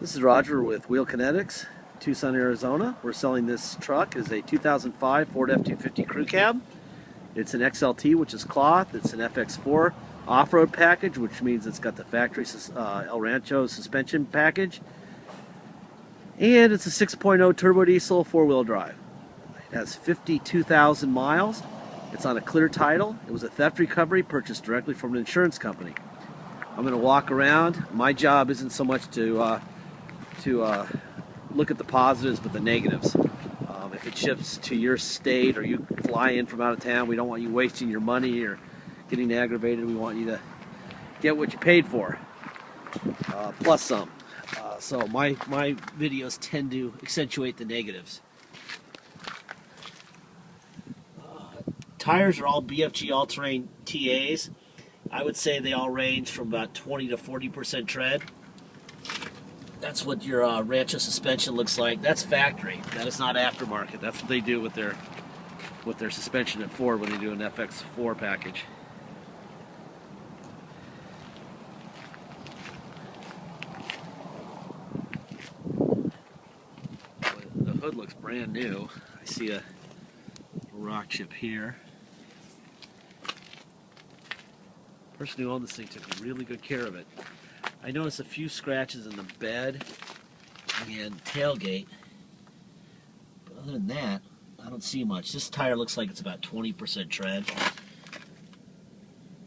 This is Roger with Wheel Kinetics, Tucson, Arizona. We're selling this truck as a 2005 Ford F250 Crew Cab. It's an XLT, which is cloth. It's an FX4 off-road package, which means it's got the factory El Rancho suspension package. And it's a 6.0 turbo diesel four-wheel drive. It has 52,000 miles. It's on a clear title. It was a theft recovery purchased directly from an insurance company. I'm going to walk around. My job isn't so much to look at the positives, but the negatives. If it ships to your state or you fly in from out of town, we don't want you wasting your money or getting aggravated. We want you to get what you paid for, plus some. So my videos tend to accentuate the negatives. Tires are all BFG all-terrain TAs. I would say they all range from about 20 to 40% tread. That's what your Rancho suspension looks like. That's factory. That is not aftermarket. That's what they do with their suspension at Ford when they do an FX4 package. The hood looks brand new. I see a rock chip here. The person who owned this thing took really good care of it. I noticed a few scratches in the bed and tailgate, but other than that, I don't see much. This tire looks like it's about 20% tread.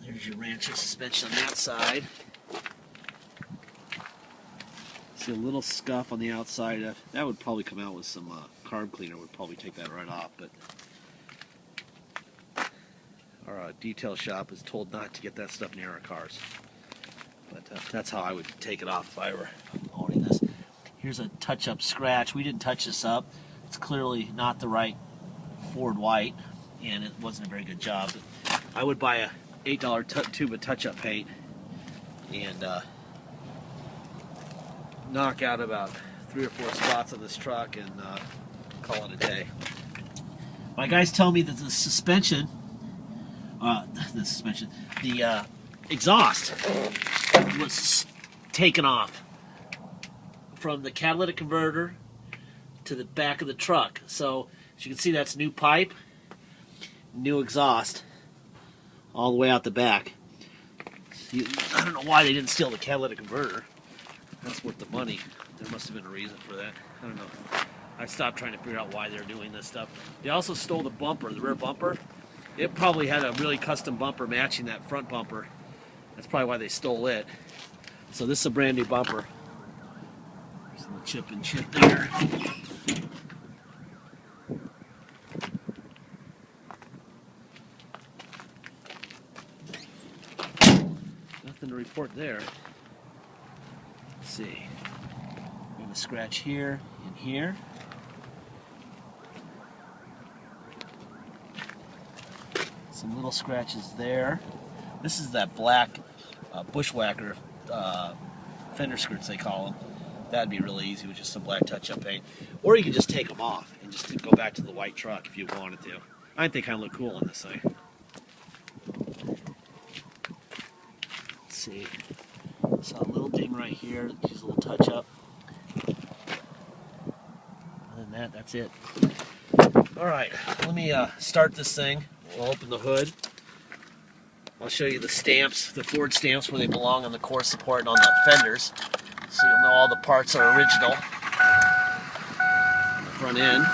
There's your Rancho suspension on that side. See a little scuff on the outside. That would probably come out with some carb cleaner. Would probably take that right off, but our detail shop is told not to get that stuff near our cars. But that's how I would take it off if I were owning this. Here's a touch-up scratch. We didn't touch this up. It's clearly not the right Ford white, and it wasn't a very good job. But I would buy a $8 tube of touch-up paint and knock out about 3 or 4 spots on this truck and call it a day. My guys tell me that the exhaust was taken off from the catalytic converter to the back of the truck. So as you can see, that's new pipe, new exhaust, all the way out the back. I don't know why they didn't steal the catalytic converter. That's worth the money. There must have been a reason for that. I don't know. I stopped trying to figure out why they're doing this stuff. They also stole the bumper, the rear bumper. It probably had a really custom bumper matching that front bumper. That's probably why they stole it. So this is a brand new bumper. There's a little chip and chip there. Nothing to report there. Let's see. We have a scratch here and here. Some little scratches there. This is that black bushwhacker fender skirts, they call them. That'd be really easy with just some black touch-up paint. Or you could just take them off and just go back to the white truck if you wanted to. I think they kind of look cool on this thing. Let's see. So a little ding right here. Just a little touch-up. Other than that, that's it. All right, let me start this thing. We'll open the hood. I'll show you the stamps, the Ford stamps, where they belong on the core support and on the fenders, so you'll know all the parts are original. The front end.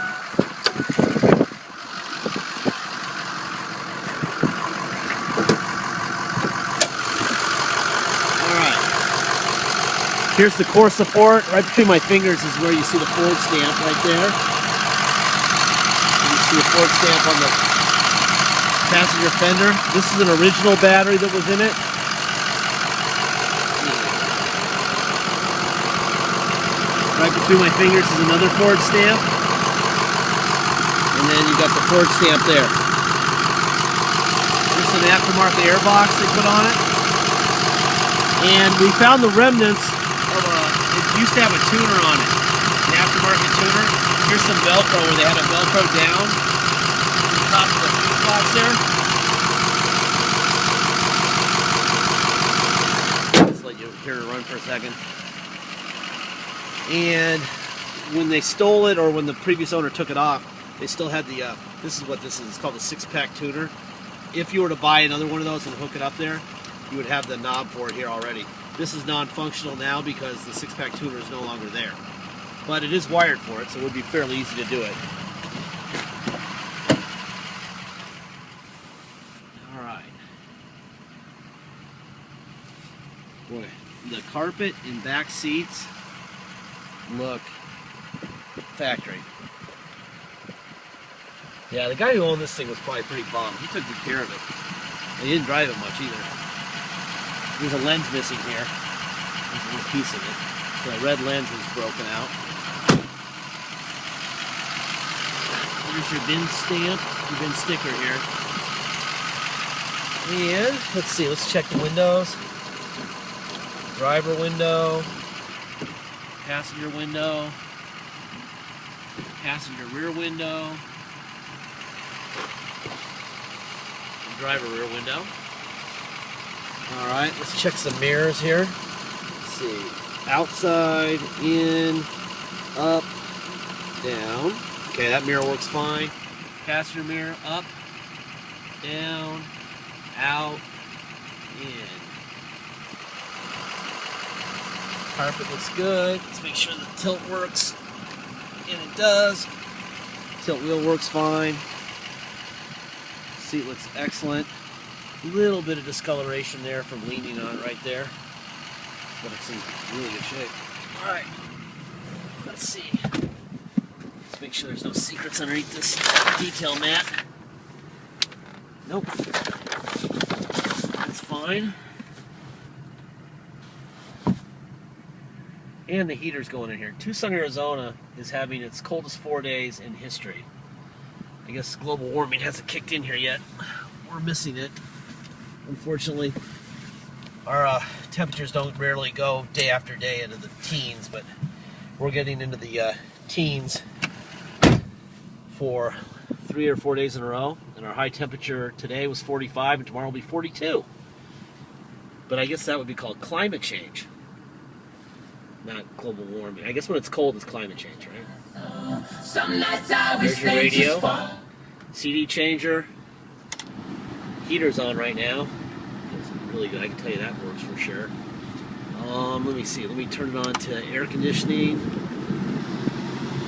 Alright. Here's the core support. Right between my fingers is where you see the Ford stamp right there. And you see a Ford stamp on the passenger fender. This is an original battery that was in it. Right between my fingers is another Ford stamp. And then you got the Ford stamp there. This is an aftermarket airbox they put on it. And we found the remnants of it used to have a tuner on it. An aftermarket tuner. Here's some Velcro where they had a Velcro down to the top of the fuse box there. Just let you hear it run for a second. And when they stole it, or when the previous owner took it off, they still had the, this is what this is, it's called a 6-pack tuner. If you were to buy another one of those and hook it up there, you would have the knob for it here already. This is non-functional now because the 6-pack tuner is no longer there. But it is wired for it, so it would be fairly easy to do it. Alright. Boy, the carpet and back seats look factory. Yeah, the guy who owned this thing was probably pretty bummed. He took good care of it. And he didn't drive it much either. There's a lens missing here. There's a little piece of it. So the red lens is broken out. Here's your VIN stamp, your VIN sticker here. And let's see, let's check the windows. Driver window, passenger window, passenger rear window, driver rear window. Alright, let's check some mirrors here. Let's see. Outside, in, up, down. Okay, that mirror works fine. Passenger mirror, up, down, out, in. Carpet looks good. Let's make sure the tilt works. And it does. Tilt wheel works fine. Seat looks excellent. A little bit of discoloration there from leaning on it right there. But it's in really good shape. Alright. Let's see. Let's make sure there's no secrets underneath this detail mat. Nope. That's fine. And the heater's going in here. Tucson, Arizona is having its coldest 4 days in history. I guess global warming hasn't kicked in here yet. We're missing it. Unfortunately, our temperatures don't rarely go day after day into the teens, but we're getting into the teens for 3 or 4 days in a row. And our high temperature today was 45 and tomorrow will be 42. But I guess that would be called climate change. Not global warming. I guess when it's cold, it's climate change, right? There's your radio. CD changer. Heater's on right now. It's really good. I can tell you that works for sure. Let me see. Let me turn it on to air conditioning.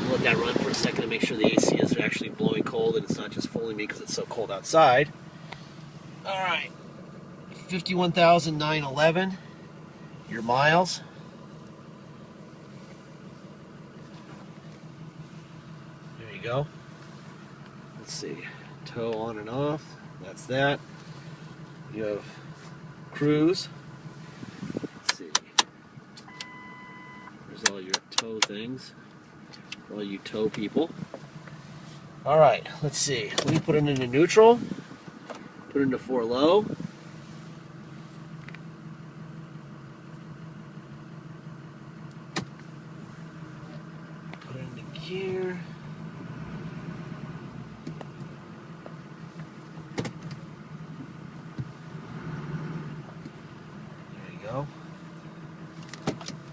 I'll let that run for a second to make sure the AC is actually blowing cold and it's not just fooling me because it's so cold outside. All right. 51,911. Your miles. Go. Let's see. Tow on and off. That's that. You have cruise. Let's see. There's all your tow things. For all you tow people. Alright, let's see. Let me put it into neutral. Put it into 4 low. Put it into gear.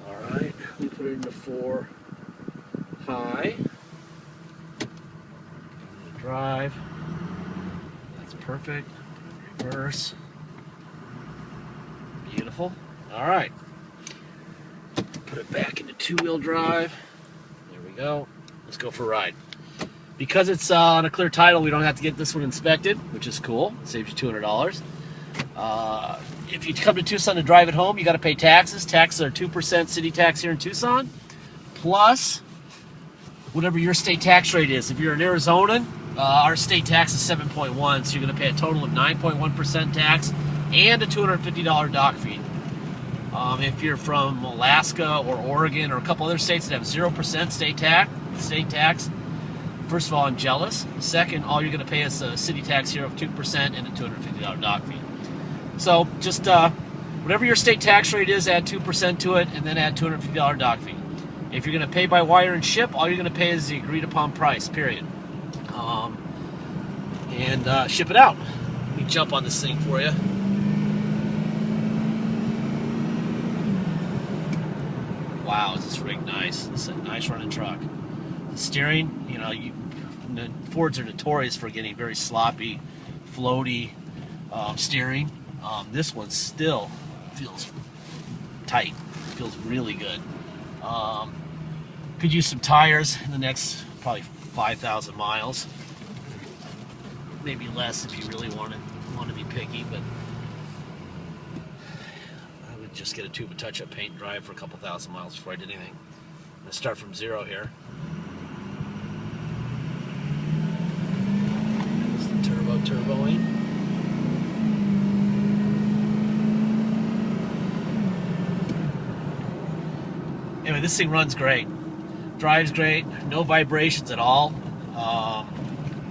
Alright, we put it into 4 high. Drive. That's perfect. Reverse. Beautiful. Alright. Put it back into 2-wheel drive. There we go. Let's go for a ride. Because it's on a clear title, we don't have to get this one inspected, which is cool. It saves you $200. If you come to Tucson to drive it home, you got to pay taxes. Taxes are 2% city tax here in Tucson, plus whatever your state tax rate is. If you're an Arizonan, our state tax is 7.1, so you're going to pay a total of 9.1% tax and a $250 dock fee. If you're from Alaska or Oregon or a couple other states that have 0% state tax, first of all, I'm jealous. Second, all you're going to pay is a city tax here of 2% and a $250 dock fee. So just whatever your state tax rate is, add 2% to it, and then add $250 dock fee. If you're going to pay by wire and ship, all you're going to pay is the agreed upon price, period. And ship it out. Let me jump on this thing for you. wow, is this rig nice? This is a nice running truck. The steering, you know, Fords are notorious for getting very sloppy, floaty steering. This one still feels tight. Feels really good. Could use some tires in the next probably 5,000 miles. Maybe less if you really want to be picky, but I would just get a tube of touch-up paint and drive for a couple thousand miles before I did anything. I'm going to start from zero here. There's the turboing. Anyway, this thing runs great. Drives great. No vibrations at all.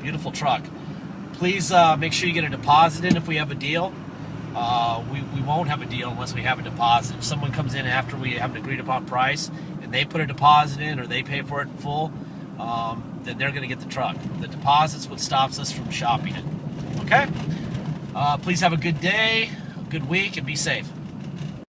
Beautiful truck. Please make sure you get a deposit in if we have a deal. We won't have a deal unless we have a deposit. If someone comes in after we have an agreed upon price and they put a deposit in or they pay for it in full, then they're going to get the truck. The deposit's what stops us from shopping it. Okay? Please have a good day, a good week, and be safe.